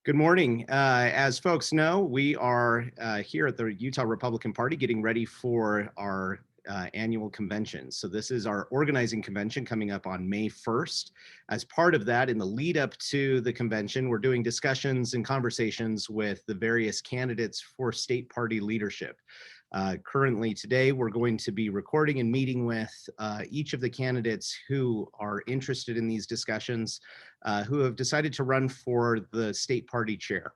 Good morning. As folks know, we are here at the Utah Republican Party getting ready for our annual convention. So this is our organizing convention coming up on May 1st. As part of that, in the lead up to the convention, we're doing discussions and conversations with the various candidates for state party leadership. Currently today, we're going to be recording and meeting with each of the candidates who are interested in these discussions, who have decided to run for the state party chair.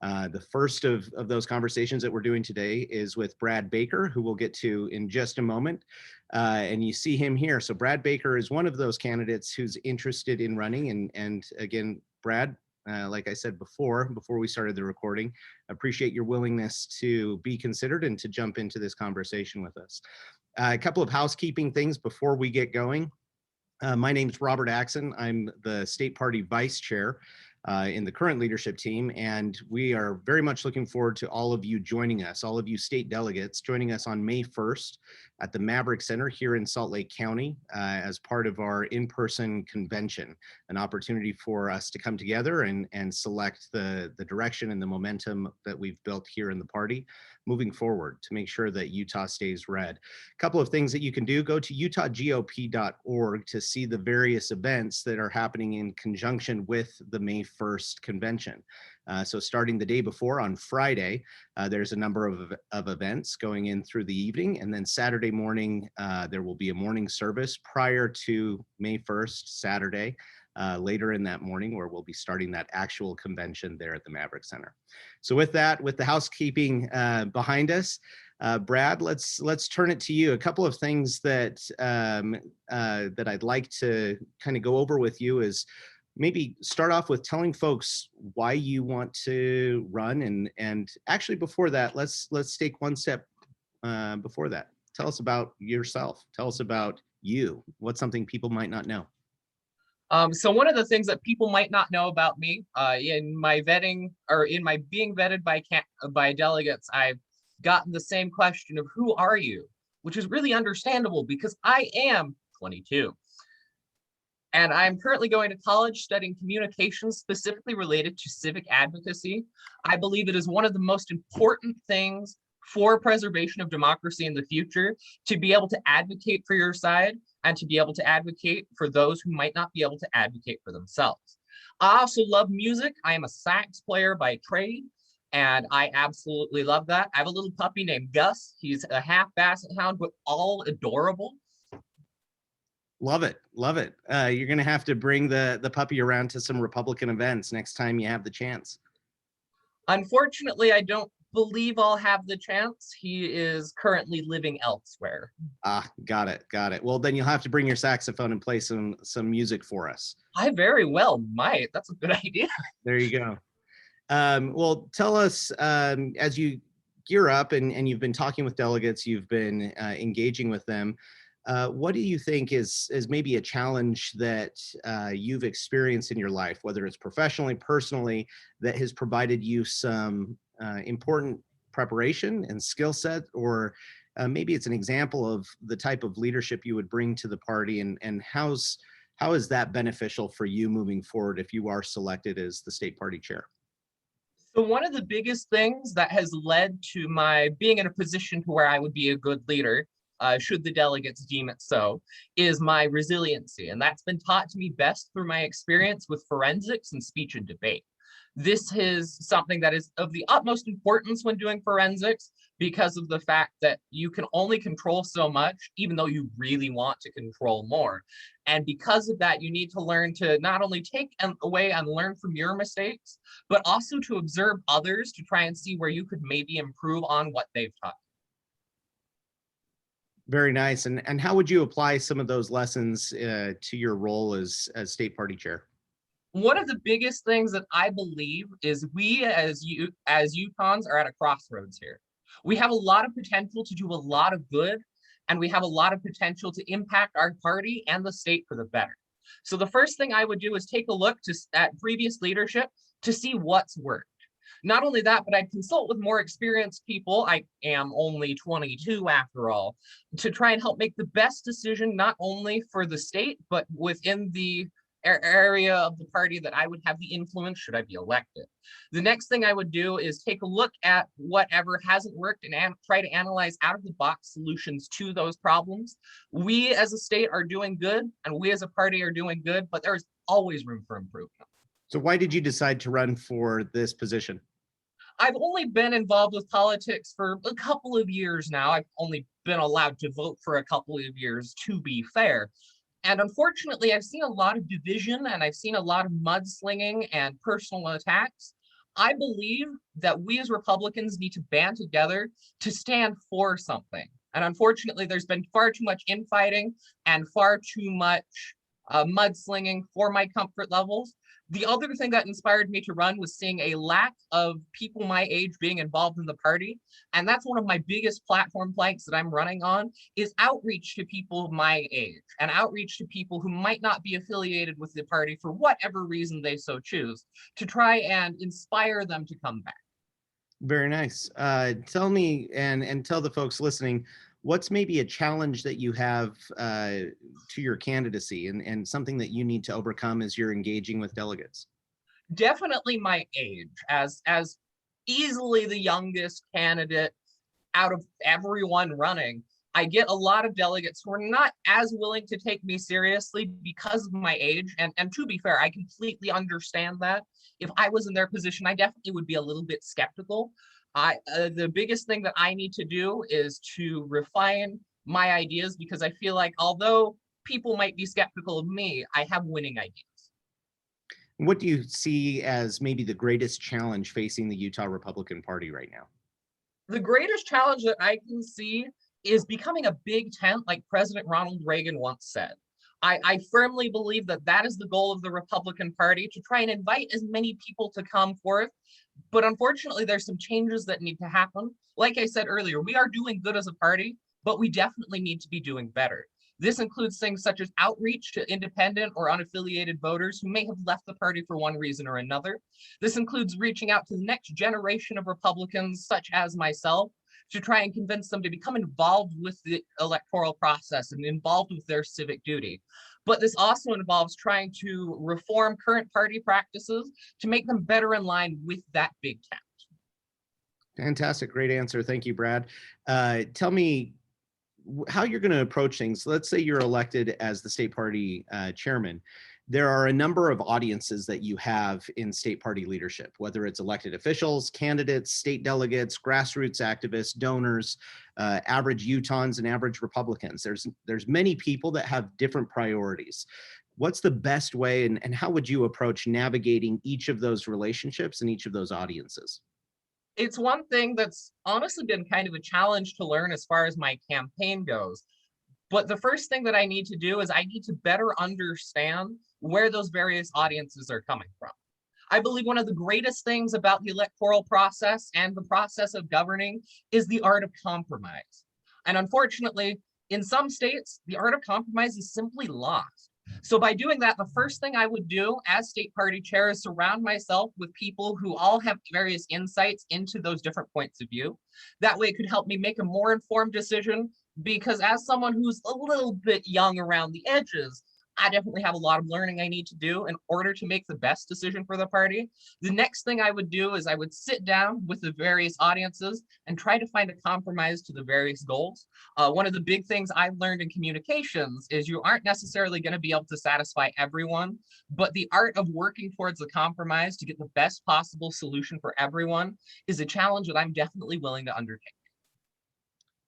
The first of those conversations that we're doing today is with Brad Baker, who we'll get to in just a moment. And you see him here. So Brad Baker is one of those candidates who's interested in running. And again, Brad, like I said before we started the recording, appreciate your willingness to be considered and to jump into this conversation with us. A couple of housekeeping things before we get going. My name is Robert Axon. I'm the state party vice chair in the current leadership team, and we are very much looking forward to all of you joining us, all of you state delegates joining us on May 1st at the Maverick Center here in Salt Lake County as part of our in-person convention, an opportunity for us to come together and select the direction and the momentum that we've built here in the party moving forward to make sure that Utah stays red. A couple of things that you can do: go to utahgop.org to see the various events that are happening in conjunction with the May 1st convention. So starting the day before on Friday, there's a number of events going in through the evening, and then Saturday morning, there will be a morning service prior to May 1st, Saturday, later in that morning, where we'll be starting that actual convention there at the Maverick Center. So with that, with the housekeeping behind us, Brad, let's turn it to you. A couple of things that that I'd like to kind of go over with you is maybe start off with telling folks why you want to run, and actually before that, let's take one step before that. Tell us about yourself. Tell us about you. What's something people might not know? So one of the things that people might not know about me, in my vetting or in my being vetted by delegates, I've gotten the same question of who are you, which is really understandable because I am 22. And I'm currently going to college studying communications specifically related to civic advocacy. I believe it is one of the most important things for preservation of democracy in the future to be able to advocate for your side and to be able to advocate for those who might not be able to advocate for themselves. I also love music. I am a sax player by trade, and I absolutely love that. I have a little puppy named Gus. He's a half basset hound, but all adorable. Love it. Love it. You're going to have to bring the puppy around to some Republican events next time you have the chance. Unfortunately, I don't believe I'll have the chance. He is currently living elsewhere. Ah, got it. Got it. Well, then you'll have to bring your saxophone and play some music for us. I very well might. That's a good idea. There you go. Well, tell us, as you gear up and you've been talking with delegates, you've been engaging with them, what do you think is maybe a challenge that you've experienced in your life, whether it's professionally, personally, that has provided you some important preparation and skill set, or maybe it's an example of the type of leadership you would bring to the party, and how is that beneficial for you moving forward if you are selected as the state party chair? So one of the biggest things that has led to my being in a position to where I would be a good leader, should the delegates deem it so, is my resiliency. And that's been taught to me best through my experience with forensics and speech and debate. This is something that is of the utmost importance when doing forensics because of the fact that you can only control so much, even though you really want to control more. And because of that, you need to learn to not only take away and learn from your mistakes, but also to observe others to try and see where you could maybe improve on what they've taught. Very nice. And how would you apply some of those lessons to your role as state party chair? One of the biggest things that I believe is we as Utahns are at a crossroads here. We have a lot of potential to do a lot of good, and we have a lot of potential to impact our party and the state for the better. So the first thing I would do is take a look at previous leadership to see what's worked. Not only that, but I'd consult with more experienced people. I am only 22 after all, to try and help make the best decision, not only for the state, but within the area of the party that I would have the influence should I be elected. The next thing I would do is take a look at whatever hasn't worked and try to analyze out of the box solutions to those problems. We as a state are doing good and we as a party are doing good, but there's always room for improvement. So why did you decide to run for this position? I've only been involved with politics for a couple of years now. I've only been allowed to vote for a couple of years, to be fair. And unfortunately, I've seen a lot of division and I've seen a lot of mudslinging and personal attacks. I believe that we as Republicans need to band together to stand for something. And unfortunately, there's been far too much infighting and far too much mudslinging for my comfort levels. The other thing that inspired me to run was seeing a lack of people my age being involved in the party. And that's one of my biggest platform planks that I'm running on, is outreach to people my age and outreach to people who might not be affiliated with the party for whatever reason they so choose, to try and inspire them to come back. Very nice. Tell me and tell the folks listening, what's maybe a challenge that you have to your candidacy and something that you need to overcome as you're engaging with delegates? Definitely my age, as easily the youngest candidate out of everyone running. I get a lot of delegates who are not as willing to take me seriously because of my age. And to be fair, I completely understand that. If I was in their position, I definitely would be a little bit skeptical. The biggest thing that I need to do is to refine my ideas, because I feel like although people might be skeptical of me, I have winning ideas. What do you see as maybe the greatest challenge facing the Utah Republican Party right now? The greatest challenge that I can see is becoming a big tent, like President Ronald Reagan once said. I firmly believe that that is the goal of the Republican Party, to try and invite as many people to come forth. But unfortunately, there's some changes that need to happen. Like I said earlier, we are doing good as a party, but we definitely need to be doing better. This includes things such as outreach to independent or unaffiliated voters who may have left the party for one reason or another. This includes reaching out to the next generation of Republicans, such as myself, to try and convince them to become involved with the electoral process and involved with their civic duty. But this also involves trying to reform current party practices to make them better in line with that big tent. Fantastic. Great answer. Thank you, Brad. Tell me how you're going to approach things. Let's say you're elected as the state party chairman. There are a number of audiences that you have in state party leadership, whether it's elected officials, candidates, state delegates, grassroots activists, donors, average Utahns and average Republicans. There's many people that have different priorities. What's the best way and how would you approach navigating each of those relationships and each of those audiences? It's one thing that's honestly been kind of a challenge to learn as far as my campaign goes. But the first thing that I need to do is I need to better understand where those various audiences are coming from. I believe one of the greatest things about the electoral process and the process of governing is the art of compromise. And unfortunately, in some states, the art of compromise is simply lost. So by doing that, the first thing I would do as state party chair is surround myself with people who all have various insights into those different points of view. That way it could help me make a more informed decision, because as someone who's a little bit young around the edges, I definitely have a lot of learning I need to do in order to make the best decision for the party. The next thing I would do is I would sit down with the various audiences and try to find a compromise to the various goals. One of the big things I've learned in communications is you aren't necessarily going to be able to satisfy everyone, but the art of working towards a compromise to get the best possible solution for everyone is a challenge that I'm definitely willing to undertake.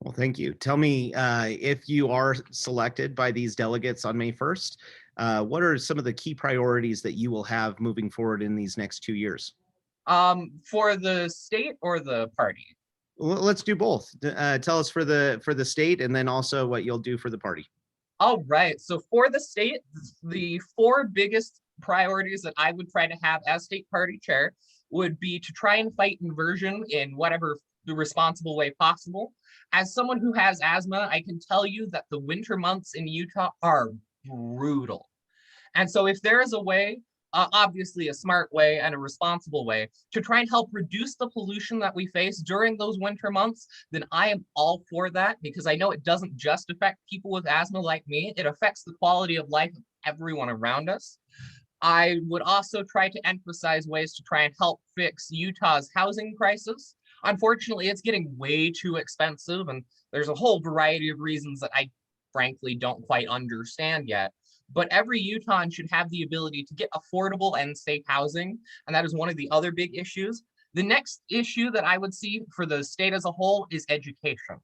Well, thank you. Tell me, if you are selected by these delegates on May 1st, what are some of the key priorities that you will have moving forward in these next 2 years? For the state or the party? Let's do both. Tell us for the state and then also what you'll do for the party. All right. So for the state, the four biggest priorities that I would try to have as state party chair would be to try and fight inversion in whatever the responsible way possible. As someone who has asthma, I can tell you that the winter months in Utah are brutal. And so if there is a way obviously a smart way and a responsible way to try and help reduce the pollution that we face during those winter months, then I am all for that, because I know it doesn't just affect people with asthma like me, it affects the quality of life of everyone around us. I would also try to emphasize ways to try and help fix Utah's housing crisis. Unfortunately, it's getting way too expensive, and there's a whole variety of reasons that I frankly don't quite understand yet. But every Utahn should have the ability to get affordable and safe housing, and that is one of the other big issues. The next issue that I would see for the state as a whole is education.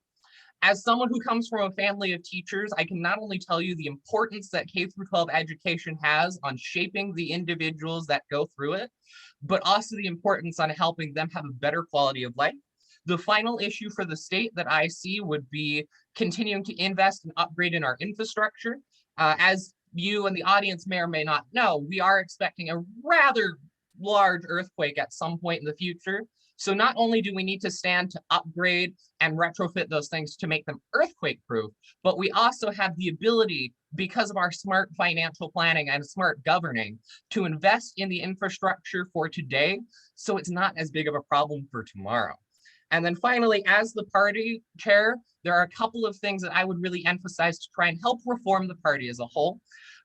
As someone who comes from a family of teachers, I can not only tell you the importance that K through 12 education has on shaping the individuals that go through it, but also the importance on helping them have a better quality of life. The final issue for the state that I see would be continuing to invest and upgrade in our infrastructure. As you and the audience may or may not know, we are expecting a rather large earthquake at some point in the future. So not only do we need to stand to upgrade and retrofit those things to make them earthquake proof, but we also have the ability, because of our smart financial planning and smart governing, to invest in the infrastructure for today, so it's not as big of a problem for tomorrow. And then finally, as the party chair, there are a couple of things that I would really emphasize to try and help reform the party as a whole.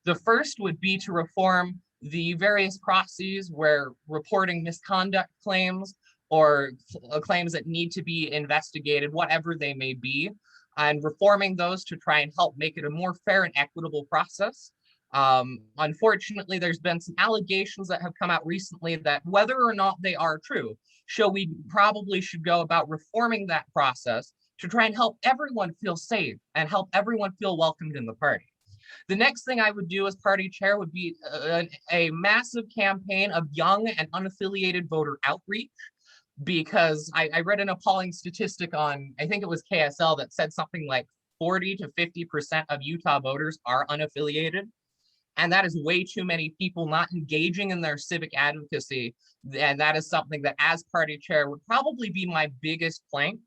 The first would be to reform the various processes where reporting misconduct claims or claims that need to be investigated, whatever they may be, and reforming those to try and help make it a more fair and equitable process. Unfortunately, there's been some allegations that have come out recently that, whether or not they are true, show we probably should go about reforming that process to try and help everyone feel safe and help everyone feel welcomed in the party. The next thing I would do as party chair would be a massive campaign of young and unaffiliated voter outreach, because I read an appalling statistic on, I think it was KSL, that said something like 40 to 50% of Utah voters are unaffiliated. And that is way too many people not engaging in their civic advocacy. And that is something that, as party chair, would probably be my biggest plank.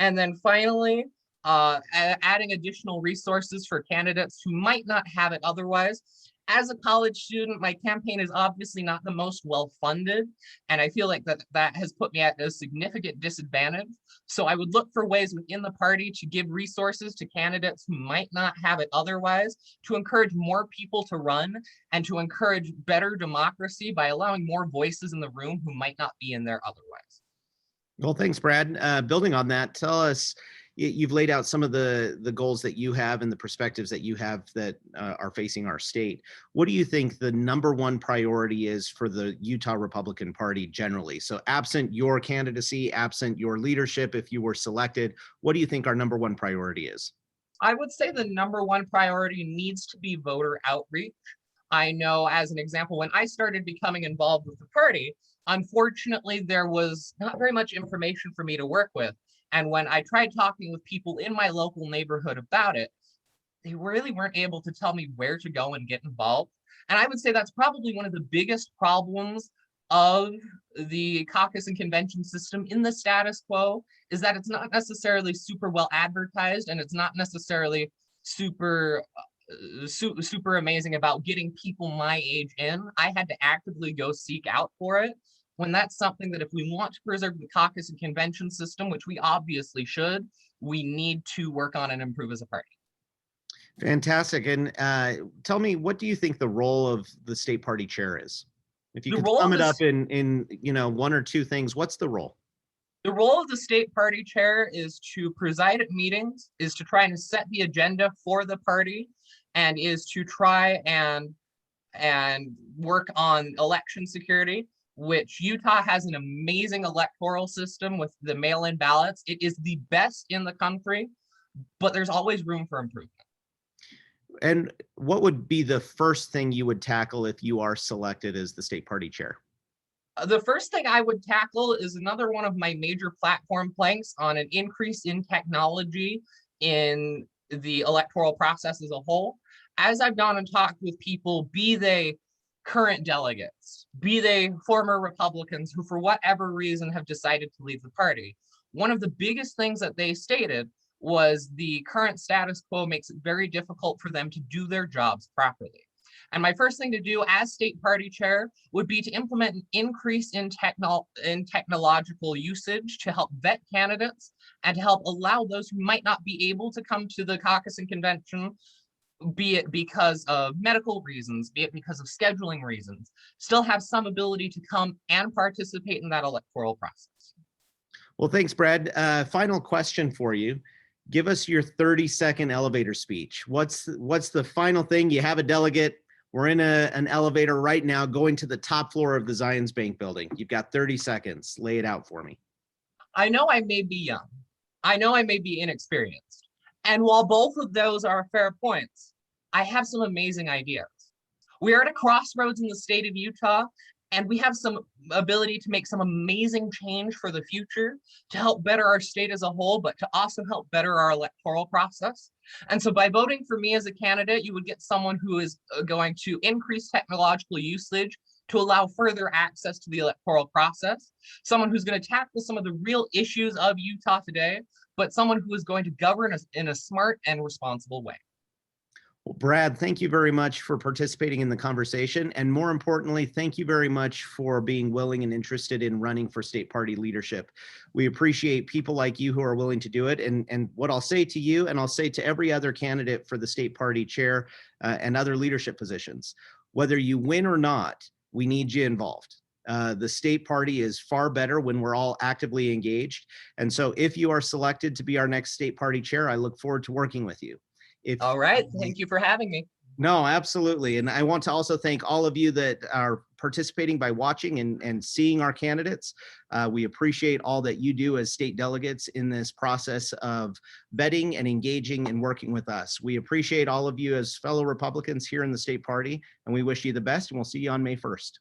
And then finally, adding additional resources for candidates who might not have it otherwise. As a college student, my campaign is obviously not the most well-funded, and I feel like that has put me at a significant disadvantage. So I would look for ways within the party to give resources to candidates who might not have it otherwise, to encourage more people to run, and to encourage better democracy by allowing more voices in the room who might not be in there otherwise. Well, thanks, Brad. Building on that, tell us, you've laid out some of the goals that you have and the perspectives that you have that are facing our state. What do you think the #1 priority is for the Utah Republican Party generally? So absent your candidacy, absent your leadership, if you were selected, what do you think our #1 priority is? I would say the #1 priority needs to be voter outreach. I know, as an example, when I started becoming involved with the party, unfortunately, there was not very much information for me to work with. And when I tried talking with people in my local neighborhood about it, they really weren't able to tell me where to go and get involved. And I would say that's probably one of the biggest problems of the caucus and convention system in the status quo, is that it's not necessarily super well advertised, and it's not necessarily super super amazing about getting people my age in. I had to actively go seek out for it, when that's something that, if we want to preserve the caucus and convention system, which we obviously should, we need to work on and improve as a party. Fantastic. And tell me, what do you think the role of the state party chair is? If you The could role sum of it the up in 1 or 2 things, what's the role? The role of the state party chair is to preside at meetings, is to try and set the agenda for the party, and is to try and work on election security, which Utah has an amazing electoral system with the mail-in ballots. It is the best in the country, but there's always room for improvement. And what would be the first thing you would tackle if you are selected as the state party chair? The first thing I would tackle is another one of my major platform planks on an increase in technology in the electoral process as a whole. As I've gone and talked with people, be they current delegates, be they former Republicans who, for whatever reason, have decided to leave the party, one of the biggest things that they stated was the current status quo makes it very difficult for them to do their jobs properly. And my first thing to do as state party chair would be to implement an increase in technological usage to help vet candidates and to help allow those who might not be able to come to the caucus and convention, be it because of medical reasons, be it because of scheduling reasons, still have some ability to come and participate in that electoral process. Well, thanks, Brad. Final question for you. Give us your 30-second elevator speech. What's the final thing? You have a delegate. We're in an elevator right now going to the top floor of the Zions Bank building. You've got 30 seconds. Lay it out for me. I know I may be young. I know I may be inexperienced. And while both of those are fair points, I have some amazing ideas. We are at a crossroads in the state of Utah, and we have some ability to make some amazing change for the future to help better our state as a whole, but to also help better our electoral process. And so by voting for me as a candidate, you would get someone who is going to increase technological usage to allow further access to the electoral process, someone who's going to tackle some of the real issues of Utah today, but someone who is going to govern us in a smart and responsible way. Well, Brad, thank you very much for participating in the conversation. And more importantly, thank you very much for being willing and interested in running for state party leadership. We appreciate people like you who are willing to do it. And what I'll say to you, and I'll say to every other candidate for the state party chair and other leadership positions, whether you win or not, we need you involved. The state party is far better when we're all actively engaged. And so if you are selected to be our next state party chair, I look forward to working with you. All right. Thank you for having me. No, absolutely. And I want to also thank all of you that are participating by watching and seeing our candidates. We appreciate all that you do as state delegates in this process of vetting and engaging and working with us. We appreciate all of you as fellow Republicans here in the state party, and we wish you the best, and we'll see you on May 1st.